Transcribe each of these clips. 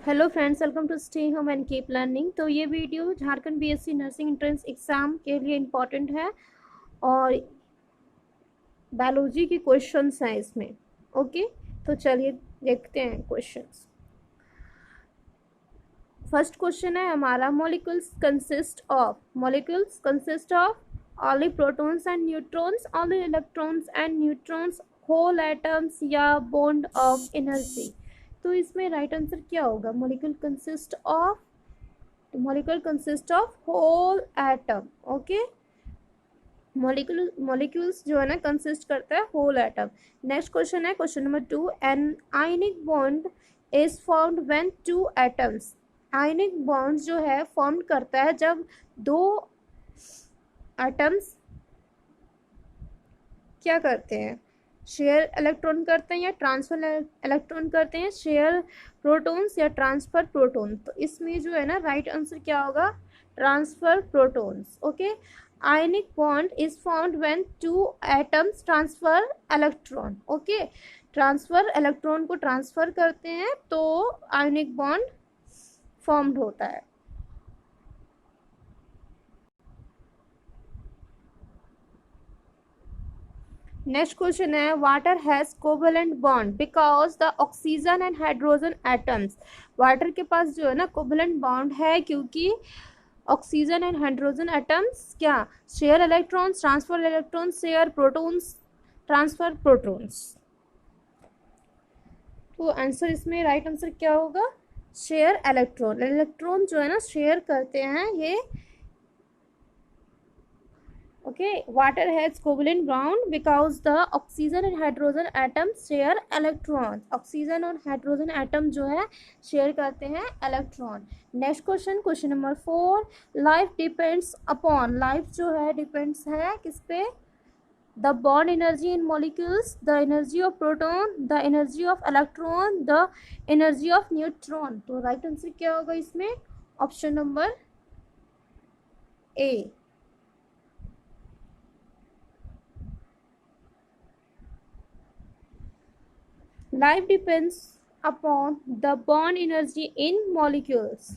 Hello friends, welcome to stay home and keep learning. तो ये video Jharkhand BSc nursing entrance exam के लिए important है और बायोलॉजी के क्वेश्चंस हैं इसमें। ओके, तो चलिए देखते हैं क्वेश्चंस। फर्स्ट क्वेश्चन है हमारा, molecules consist of only protons and neutrons, only electrons and neutrons, whole atoms या बॉन्ड ऑफ एनर्जी। तो इसमें राइट आंसर क्या होगा? Molecule consist of whole atom. Okay, molecules जो है ना कंसिस्ट करता है होल एटम। नेक्स्ट क्वेश्चन है question number 2, an ionic bond is formed when two atoms. Ionic bond जो है फॉर्म करता है जब दो एटम्स क्या करते हैं? शेयर इलेक्ट्रॉन करते हैं या ट्रांसफर इलेक्ट्रॉन करते हैं? शेयर प्रोटॉन्स या ट्रांसफर प्रोटॉन? तो इसमें जो है ना राइट आंसर क्या होगा? Transfer protons. Okay, ionic bond is formed when two atoms transfer electron. Okay, transfer electron को ट्रांसफर करते हैं तो आयनिक बॉन्ड फॉर्म्ड होता है। नेक्स्ट क्वेश्चन है, water has covalent bond because the oxygen and hydrogen atoms. Water के पास जो है ना कोवेलेंट बॉन्ड है क्योंकि ऑक्सीजन एंड हाइड्रोजन एटम्स क्या? Share electrons, transfer electrons, share protons, transfer protons. तो आंसर इसमें राइट आंसर क्या होगा? Share electron. इलेक्ट्रॉन जो है ना शेयर करते हैं ये। Okay, water has covalent bond because the oxygen and hydrogen atoms share electrons. Oxygen और हाइड्रोजन एटम जो है शेयर करते हैं electron. Next question, question number 4, life depends upon. Life जो है डिपेंड्स है किस पे? The bond energy in molecules, the energy of proton, the energy of electron, the energy of neutron. तो राइट आंसर क्या होगा इसमें? Option number A. Life depends upon the bond energy in molecules.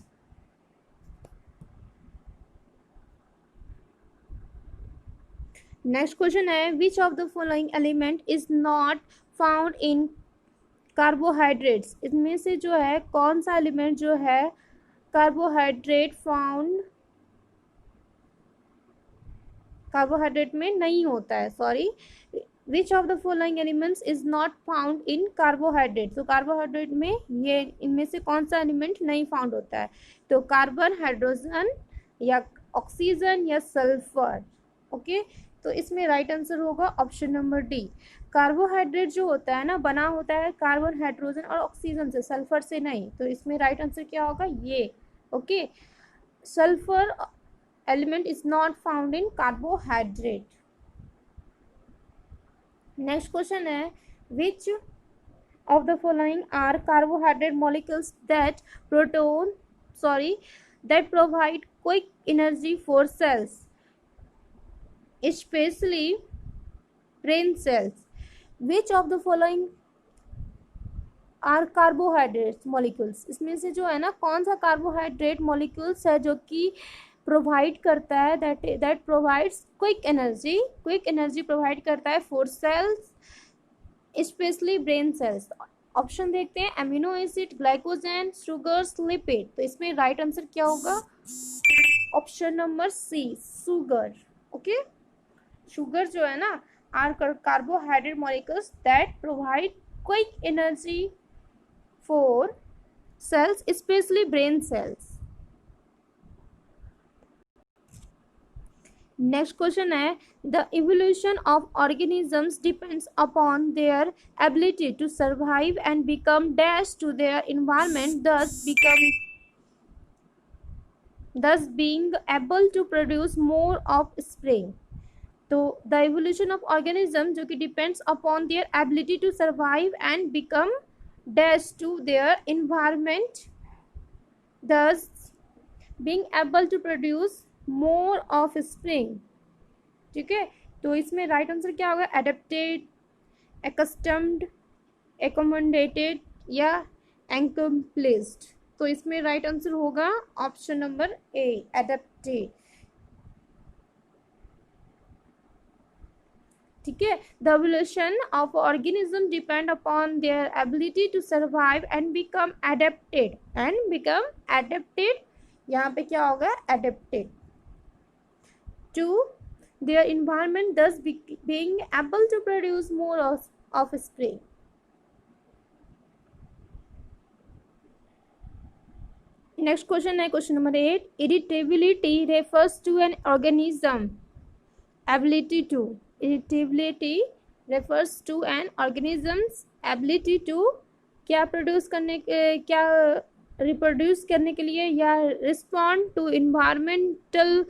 Next question है, which of the following element is not found in carbohydrates? इसमें से जो है कौन सा एलिमेंट जो है कार्बोहाइड्रेट में नहीं होता है? Sorry, which of the following elements is not found in carbohydrate? तो कार्बोहाइड्रेट में ये इनमें से कौन सा एलिमेंट नहीं फाउंड होता है? तो कार्बन, हाइड्रोजन या ऑक्सीजन या सल्फर। ओके, तो इसमें राइट आंसर होगा ऑप्शन नंबर डी। कार्बोहाइड्रेट जो होता है ना बना होता है कार्बन, हाइड्रोजन और ऑक्सीजन से, सल्फर से नहीं। तो इसमें राइट आंसर क्या होगा? ये। Okay, sulphur element is not found in carbohydrate. Next question है, which of the following are carbohydrate molecules that provide quick energy for cells, especially brain cells? Which of the following are carbohydrate molecules? इसमें से जो है ना कौन सा carbohydrate molecules है जो कि प्रोवाइड करता है that provides quick energy provide करता है for cells, specially brain cells? Option देखते हैं, amino acid, glycogen, sugars, lipid. तो इसमें राइट आंसर क्या होगा? Option number C, sugar. Okay, sugar जो है ना are carbohydrate molecules that provide quick energy for cells, especially brain cells. Next question है, the evolution of organisms depends upon their ability to survive and become dash to their environment, thus being able to produce more offspring. तो the evolution of organism जो कि depends upon their ability to survive and become dash to their environment, thus being able to produce more offspring. ठीक है, तो इसमें right answer क्या होगा? Adapted, accustomed, accommodated या accomplished। तो इसमें राइट आंसर होगा ऑप्शन नंबर ए, एडेप्टेड। ठीक है, the evolution of organism depend upon their ability to survive and become adapted यहाँ पे क्या होगा, adapted to their environment, thus being able to produce more offspring. Next question है question number 8. Irritability refers to an organism ability to irritability refers to an organism's ability to क्या produce करने के क्या reproduce करने के लिए या respond to environmental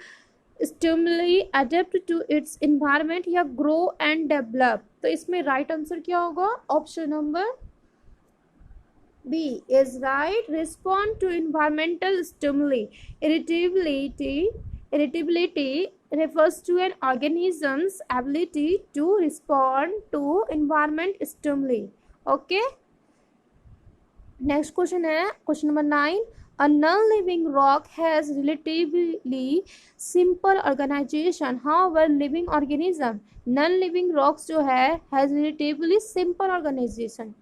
stimuli, adapt to its environment या ग्रो एंड डेवलप। तो इसमें राइट आंसर क्या होगा, option number B is right, respond to environmental stimuli. Irritability refers to an organism's ability to respond to environment stimuli. Okay, next question है question number 9. A non-living rock has relatively simple organization. However, living organism, non-living rocks जो है has relatively simple organization.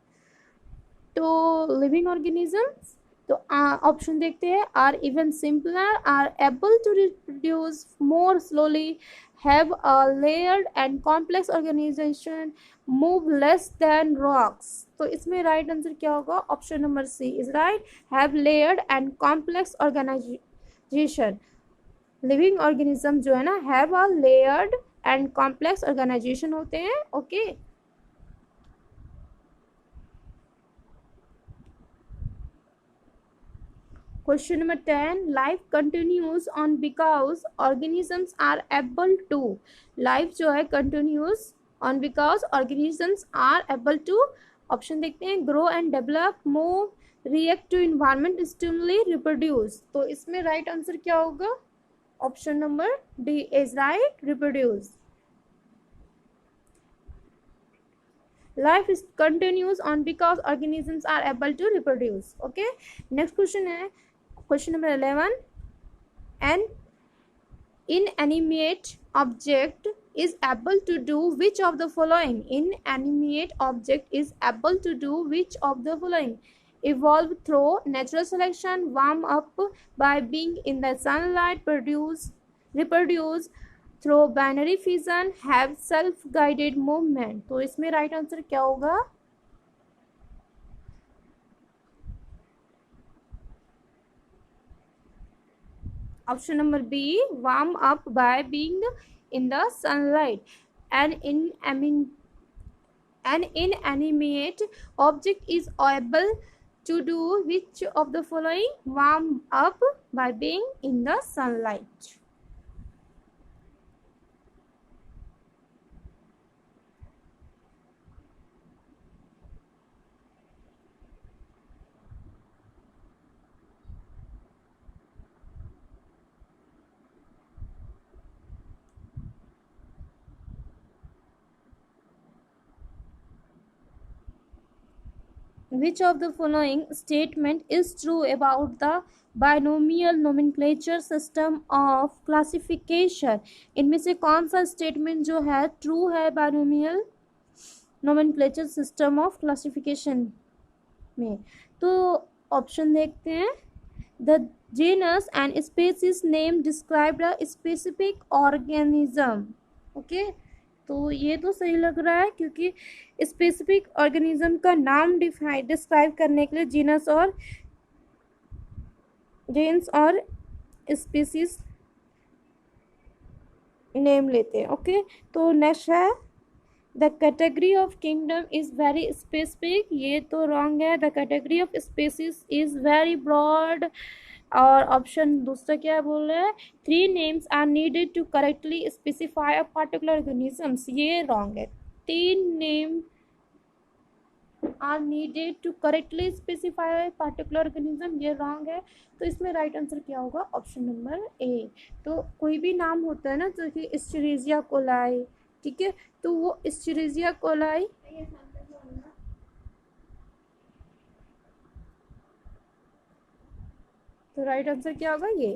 तो living organisms, तो option देखते हैं, are even simpler, are able to reproduce more slowly, have a layered and complex organization, move less than rocks. तो इसमें right answer क्या होगा, option number C is right, have layered and complex organization. Living organism जो है ना have a layered and complex organization होते हैं। Okay, question number 10. Life continues on because organisms are able to, life जो है continues on because organisms are able to, option देखते हैं, grow and develop, move, react to environment stimuli, reproduce। तो इसमें right answer क्या होगा, option number D is right, reproduce। Life is continues on because organisms are able to reproduce. Okay, next question है question number 11. An inanimate object is able to do which of the following? Inanimate object is able to do which of the following? Evolve through natural selection, warm up by being in the sunlight, reproduce through binary fission, have self guided movement. तो इसमें right answer क्या होगा, option number B, warm up by being in the sunlight. An inanimate object is able to do which of the following? Warm up by being in the sunlight. Which of the following statement is true about the binomial nomenclature system of classification? इनमें से कौन सा statement जो है true है binomial nomenclature system of classification में? तो option देखते हैं, the genus and species name described a specific organism. Okay, तो ये तो सही लग रहा है क्योंकि स्पेसिफिक ऑर्गेनिज्म का नाम डिस्क्राइब करने के लिए जीनस और स्पीसीज नेम लेते हैं। ओके, तो नेक्स्ट है the category of kingdom is very specific, ये तो रॉन्ग है, the category of species is very broad. और ऑप्शन दूसरा क्या बोल रहा है, 3 names are needed to correctly specify a particular organisms, ये रॉन्ग है। 3 name are needed to correctly specify particular organism, ये रॉन्ग है। तो इसमें राइट आंसर क्या होगा, ऑप्शन नंबर ए। तो कोई भी नाम होता है ना, जो कि एस्चेरिचिया कोलाई, ठीक है, तो वो एस्चेरिचिया कोलाई तो राइट आंसर क्या होगा ये